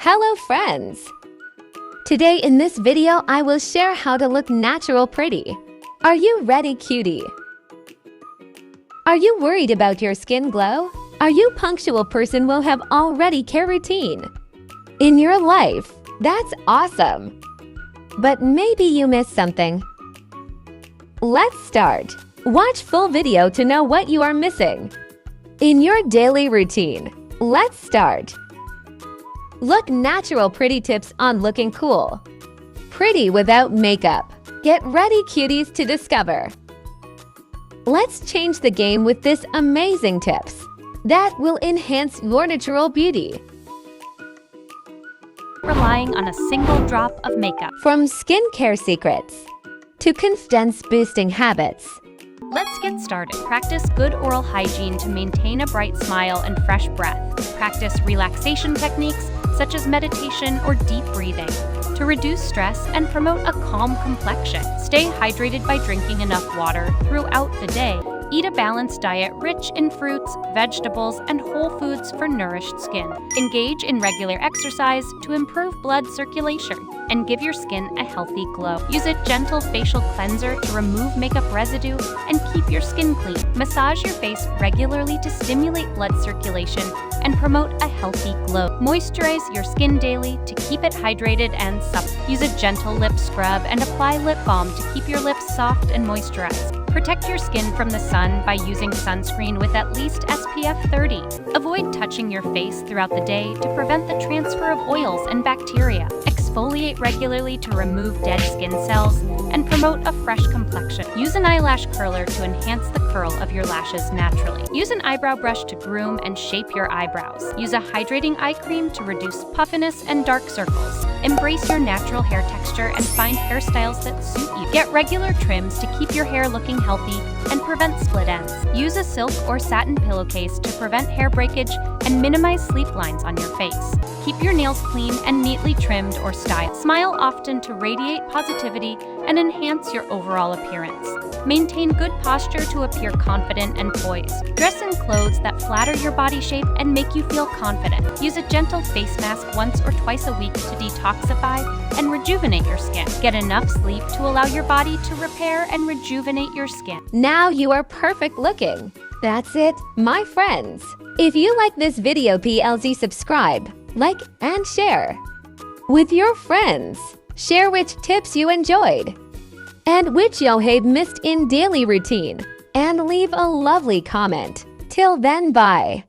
Hello friends! Today in this video I will share how to look natural pretty. Are you ready, cutie? Are you worried about your skin glow? Are you punctual person will have already care routine in your life? That's awesome! But maybe you missed something. Let's start. Watch full video to know what you are missing in your daily routine. Let's start. Look natural pretty tips on looking cool. Pretty without makeup. Get ready, cuties, to discover. Let's change the game with this amazing tips that will enhance your natural beauty. Relying on a single drop of makeup. From skincare secrets to confidence boosting habits. Let's get started. Practice good oral hygiene to maintain a bright smile and fresh breath. Practice relaxation techniques such as meditation or deep breathing to reduce stress and promote a calm complexion. Stay hydrated by drinking enough water throughout the day. Eat a balanced diet rich in fruits, vegetables, and whole foods for nourished skin. Engage in regular exercise to improve blood circulation and give your skin a healthy glow. Use a gentle facial cleanser to remove makeup residue and keep your skin clean. Massage your face regularly to stimulate blood circulation and promote a healthy glow. Moisturize your skin daily to keep it hydrated and supple. Use a gentle lip scrub and apply lip balm to keep your lips soft and moisturized. Protect your skin from the sun by using sunscreen with at least SPF 30. Avoid touching your face throughout the day to prevent the transfer of oils and bacteria. Exfoliate regularly to remove dead skin cells and promote a fresh complexion. Use an eyelash curler to enhance the curl of your lashes naturally. Use an eyebrow brush to groom and shape your eyebrows. Use a hydrating eye cream to reduce puffiness and dark circles. Embrace your natural hair texture and find hairstyles that suit you. Get regular trims to keep your hair looking healthy and prevent split ends. Use a silk or satin pillowcase to prevent hair breakage and minimize sleep lines on your face. Keep your nails clean and neatly trimmed or styled. Smile often to radiate positivity and enhance your overall appearance. Maintain good posture to appear confident and poised. Dress in clothes that flatter your body shape and make you feel confident. Use a gentle face mask once or twice a week to detoxify and rejuvenate your skin. Get enough sleep to allow your body to repair and rejuvenate your skin. Now you are perfect looking. That's it, my friends. If you like this video, please subscribe, like, and share with your friends. Share which tips you enjoyed and which you have missed in daily routine, and leave a lovely comment. Till then, bye.